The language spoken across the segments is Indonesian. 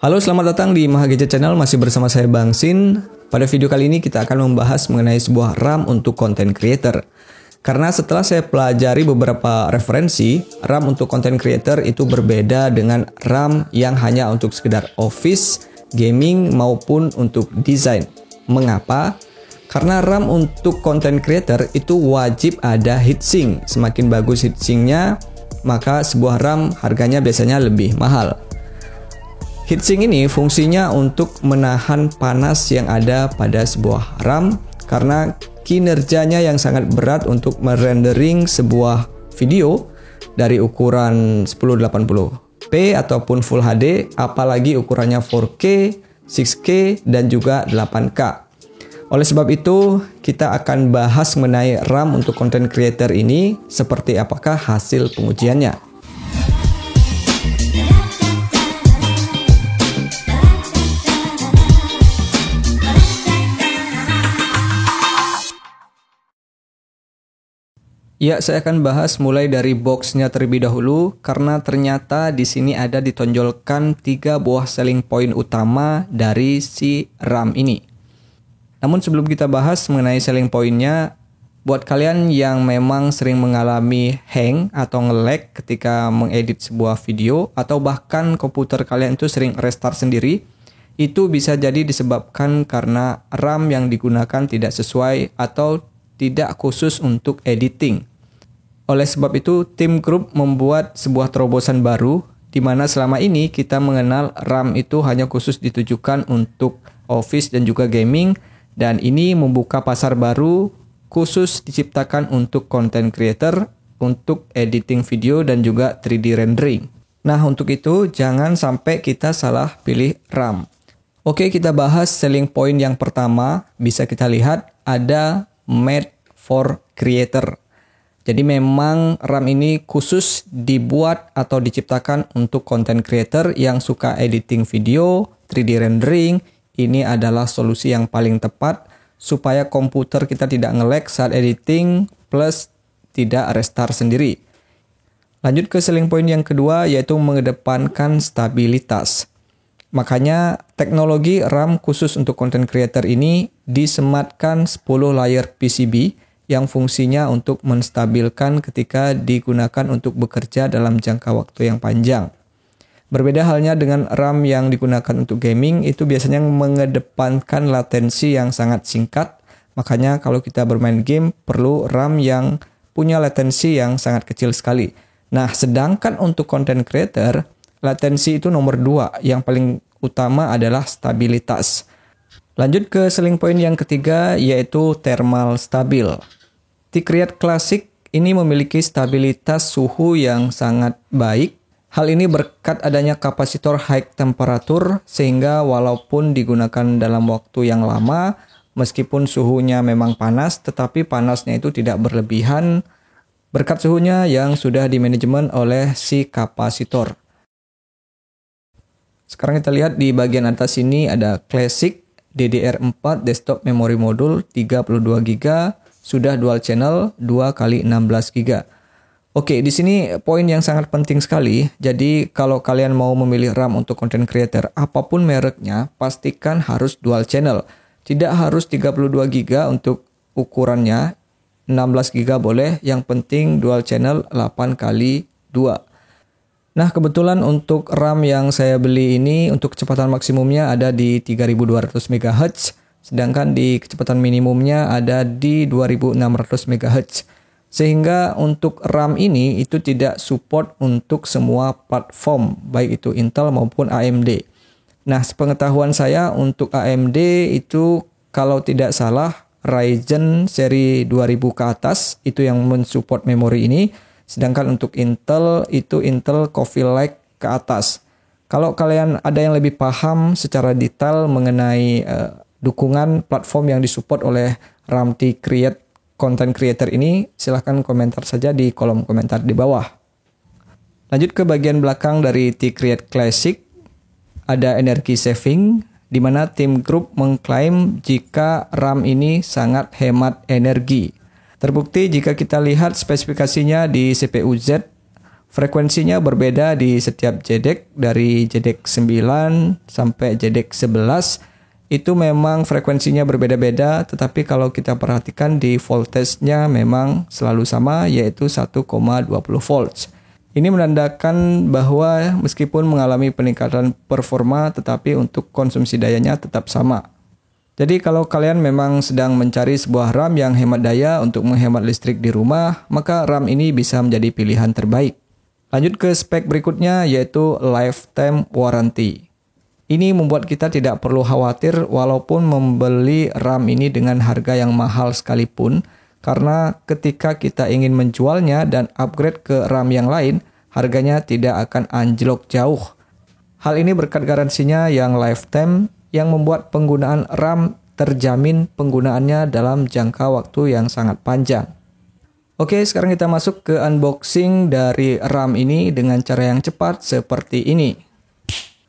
Halo, selamat datang di Maha Gadget Channel, masih bersama saya Bang Sin. Pada video kali ini kita akan membahas mengenai sebuah RAM untuk content creator. Karena setelah saya pelajari beberapa referensi, RAM untuk content creator itu berbeda dengan RAM yang hanya untuk sekedar office, gaming maupun untuk desain. Mengapa? Karena RAM untuk content creator itu wajib ada heatsink. Semakin bagus heatsinknya, maka sebuah RAM harganya biasanya lebih mahal. Heatsink ini fungsinya untuk menahan panas yang ada pada sebuah RAM karena kinerjanya yang sangat berat untuk merendering sebuah video dari ukuran 1080p ataupun Full HD, apalagi ukurannya 4K, 6K, dan juga 8K. Oleh sebab itu, kita akan bahas mengenai RAM untuk content creator ini, seperti apakah hasil pengujiannya. Ya, saya akan bahas mulai dari boxnya terlebih dahulu karena ternyata di sini ada ditonjolkan 3 buah selling point utama dari si RAM ini. Namun sebelum kita bahas mengenai selling pointnya, buat kalian yang memang sering mengalami hang atau nge-lag ketika mengedit sebuah video atau bahkan komputer kalian itu sering restart sendiri, itu bisa jadi disebabkan karena RAM yang digunakan tidak sesuai atau tidak khusus untuk editing. Oleh sebab itu, tim grup membuat sebuah terobosan baru di mana selama ini kita mengenal RAM itu hanya khusus ditujukan untuk office dan juga gaming, dan ini membuka pasar baru khusus diciptakan untuk content creator, untuk editing video dan juga 3D rendering. Nah, untuk itu jangan sampai kita salah pilih RAM. Oke, kita bahas selling point yang pertama. Bisa kita lihat ada made for creator. Jadi memang RAM ini khusus dibuat atau diciptakan untuk content creator yang suka editing video, 3D rendering. Ini adalah solusi yang paling tepat supaya komputer kita tidak nge-lag saat editing plus tidak restart sendiri. Lanjut ke selling point yang kedua, yaitu mengedepankan stabilitas. Makanya teknologi RAM khusus untuk content creator ini disematkan 10 layer PCB yang fungsinya untuk menstabilkan ketika digunakan untuk bekerja dalam jangka waktu yang panjang. Berbeda halnya dengan RAM yang digunakan untuk gaming, itu biasanya mengedepankan latensi yang sangat singkat. Makanya kalau kita bermain game, perlu RAM yang punya latensi yang sangat kecil sekali. Nah, sedangkan untuk content creator, latensi itu nomor 2. Yang paling utama adalah stabilitas. Lanjut ke selling point yang ketiga, yaitu thermal stabil. T-Create Classic ini memiliki stabilitas suhu yang sangat baik. Hal ini berkat adanya kapasitor high temperatur, sehingga walaupun digunakan dalam waktu yang lama, meskipun suhunya memang panas, tetapi panasnya itu tidak berlebihan berkat suhunya yang sudah dimanajemen oleh si kapasitor. Sekarang kita lihat di bagian atas ini ada Classic DDR4 desktop memory module 32GB, sudah dual channel 2x16GB. Oke, di sini poin yang sangat penting sekali. Jadi kalau kalian mau memilih RAM untuk content creator, apapun mereknya, pastikan harus dual channel. Tidak harus 32GB untuk ukurannya, 16GB boleh, yang penting dual channel 8x2. Nah, kebetulan untuk RAM yang saya beli ini untuk kecepatan maksimumnya ada di 3200 MHz, sedangkan di kecepatan minimumnya ada di 2600 MHz. Sehingga untuk RAM ini itu tidak support untuk semua platform, baik itu Intel maupun AMD. Nah, sepengetahuan saya untuk AMD itu kalau tidak salah Ryzen seri 2000 ke atas itu yang mensupport memori ini. Sedangkan untuk Intel itu Intel Coffee Lake ke atas. Kalau kalian ada yang lebih paham secara detail mengenai dukungan platform yang disupport oleh RAM T-Create Content Creator ini, silahkan komentar saja di kolom komentar di bawah. Lanjut ke bagian belakang dari T-Create Classic, ada energi saving, di mana tim grup mengklaim jika RAM ini sangat hemat energi. Terbukti jika kita lihat spesifikasinya di CPU Z, frekuensinya berbeda di setiap JEDEC, dari JEDEC 9 sampai JEDEC 11, itu memang frekuensinya berbeda-beda, tetapi kalau kita perhatikan di voltage-nya memang selalu sama, yaitu 1,20 volts. Ini menandakan bahwa meskipun mengalami peningkatan performa, tetapi untuk konsumsi dayanya tetap sama. Jadi kalau kalian memang sedang mencari sebuah RAM yang hemat daya untuk menghemat listrik di rumah, maka RAM ini bisa menjadi pilihan terbaik. Lanjut ke spek berikutnya, yaitu lifetime warranty. Ini membuat kita tidak perlu khawatir walaupun membeli RAM ini dengan harga yang mahal sekalipun, karena ketika kita ingin menjualnya dan upgrade ke RAM yang lain, harganya tidak akan anjlok jauh. Hal ini berkat garansinya yang lifetime yang membuat penggunaan RAM terjamin penggunaannya dalam jangka waktu yang sangat panjang. Oke, sekarang kita masuk ke unboxing dari RAM ini dengan cara yang cepat seperti ini.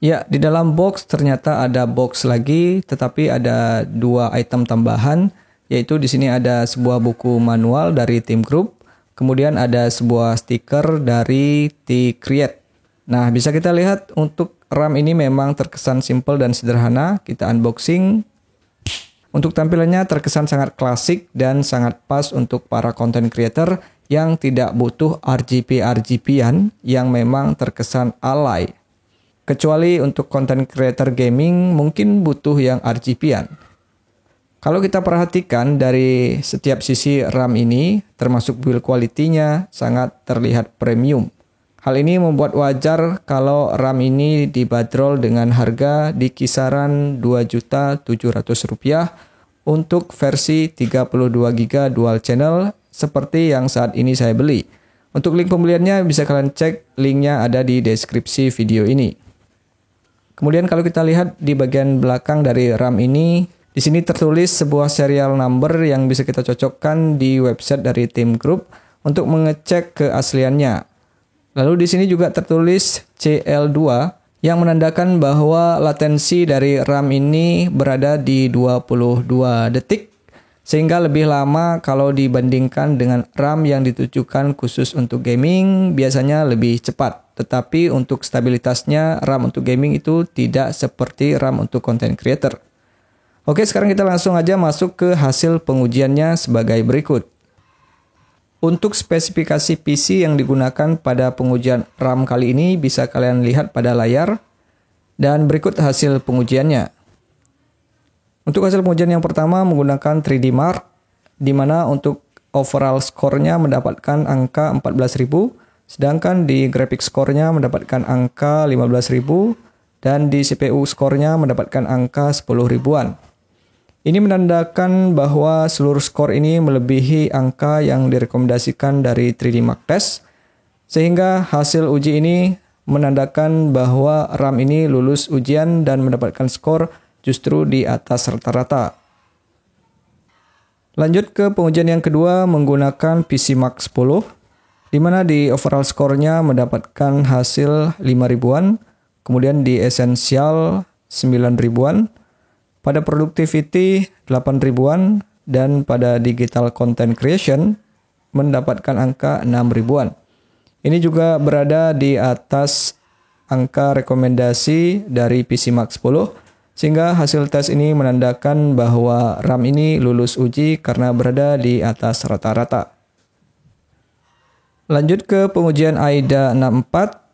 Ya, di dalam box ternyata ada box lagi, tetapi ada 2 item tambahan, yaitu di sini ada sebuah buku manual dari tim grup, kemudian ada sebuah stiker dari T-Create. Nah, bisa kita lihat untuk RAM ini memang terkesan simple dan sederhana. Kita unboxing. Untuk tampilannya terkesan sangat klasik dan sangat pas untuk para content creator yang tidak butuh RGB-RGB-an yang memang terkesan alay. Kecuali untuk content creator gaming mungkin butuh yang RGB-an. Kalau kita perhatikan dari setiap sisi RAM ini, termasuk build quality-nya sangat terlihat premium. Hal ini membuat wajar kalau RAM ini dibanderol dengan harga di kisaran Rp2.700.000 untuk versi 32GB dual channel seperti yang saat ini saya beli. Untuk link pembeliannya bisa kalian cek, linknya ada di deskripsi video ini. Kemudian kalau kita lihat di bagian belakang dari RAM ini, di sini tertulis sebuah serial number yang bisa kita cocokkan di website dari tim grup untuk mengecek keasliannya. Lalu di sini juga tertulis CL2 yang menandakan bahwa latensi dari RAM ini berada di 22 detik, sehingga lebih lama kalau dibandingkan dengan RAM yang ditujukan khusus untuk gaming, biasanya lebih cepat. Tetapi untuk stabilitasnya, RAM untuk gaming itu tidak seperti RAM untuk content creator. Oke, sekarang kita langsung aja masuk ke hasil pengujiannya sebagai berikut. Untuk spesifikasi PC yang digunakan pada pengujian RAM kali ini bisa kalian lihat pada layar. Dan berikut hasil pengujiannya. Untuk hasil pengujian yang pertama menggunakan 3D Mark, di mana untuk overall score-nya mendapatkan angka 14.000, sedangkan di graphic score-nya mendapatkan angka 15.000, dan di CPU score-nya mendapatkan angka 10 ribuan. Ini menandakan bahwa seluruh skor ini melebihi angka yang direkomendasikan dari 3D Mark Test, sehingga hasil uji ini menandakan bahwa RAM ini lulus ujian dan mendapatkan skor justru di atas rata-rata. Lanjut ke pengujian yang kedua menggunakan PC Mark 10, di mana di overall skornya mendapatkan hasil 5 ribuan, kemudian di Essential 9 ribuan, pada Productivity 8 ribuan, dan pada Digital Content Creation mendapatkan angka 6 ribuan. Ini juga berada di atas angka rekomendasi dari PC Mark 10, sehingga hasil tes ini menandakan bahwa RAM ini lulus uji karena berada di atas rata-rata. Lanjut ke pengujian AIDA 64.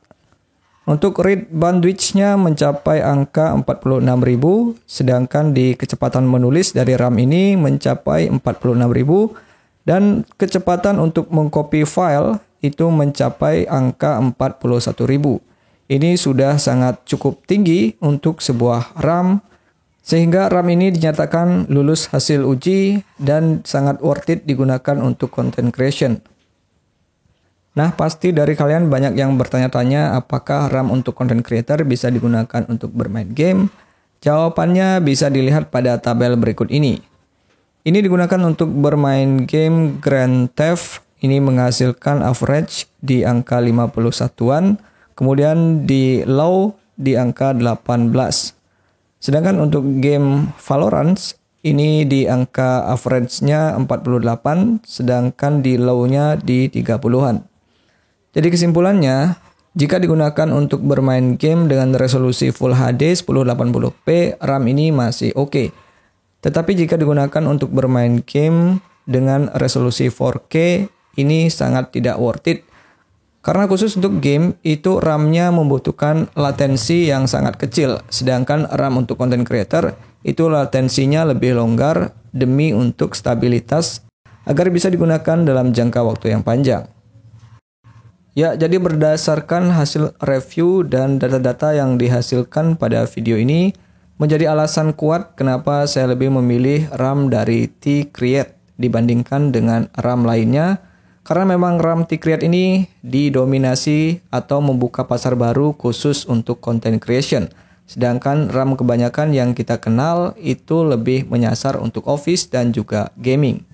Untuk read bandwidth-nya mencapai angka 46.000, sedangkan di kecepatan menulis dari RAM ini mencapai 46.000, dan kecepatan untuk mengcopy file itu mencapai angka 41.000. Ini sudah sangat cukup tinggi untuk sebuah RAM Sehingga RAM ini dinyatakan lulus hasil uji dan sangat worth it digunakan untuk content creation. Nah, pasti dari kalian banyak yang bertanya-tanya apakah RAM untuk content creator bisa digunakan untuk bermain game? Jawabannya bisa dilihat pada tabel berikut ini. Ini digunakan untuk bermain game Grand Theft. Ini menghasilkan average di angka 51-an, kemudian di low di angka 18. Sedangkan untuk game Valorant ini di angka average-nya 48, sedangkan di low-nya di 30-an. Jadi kesimpulannya, jika digunakan untuk bermain game dengan resolusi Full HD 1080p, RAM ini masih oke. Tetapi jika digunakan untuk bermain game dengan resolusi 4K, ini sangat tidak worth it. Karena khusus untuk game, itu RAM-nya membutuhkan latensi yang sangat kecil. Sedangkan RAM untuk content creator, itu latensinya lebih longgar demi untuk stabilitas agar bisa digunakan dalam jangka waktu yang panjang. Ya, jadi berdasarkan hasil review dan data-data yang dihasilkan pada video ini, menjadi alasan kuat kenapa saya lebih memilih RAM dari T-Create dibandingkan dengan RAM lainnya. Karena memang RAM T-Create ini didominasi atau membuka pasar baru khusus untuk content creation. Sedangkan RAM kebanyakan yang kita kenal itu lebih menyasar untuk office dan juga gaming.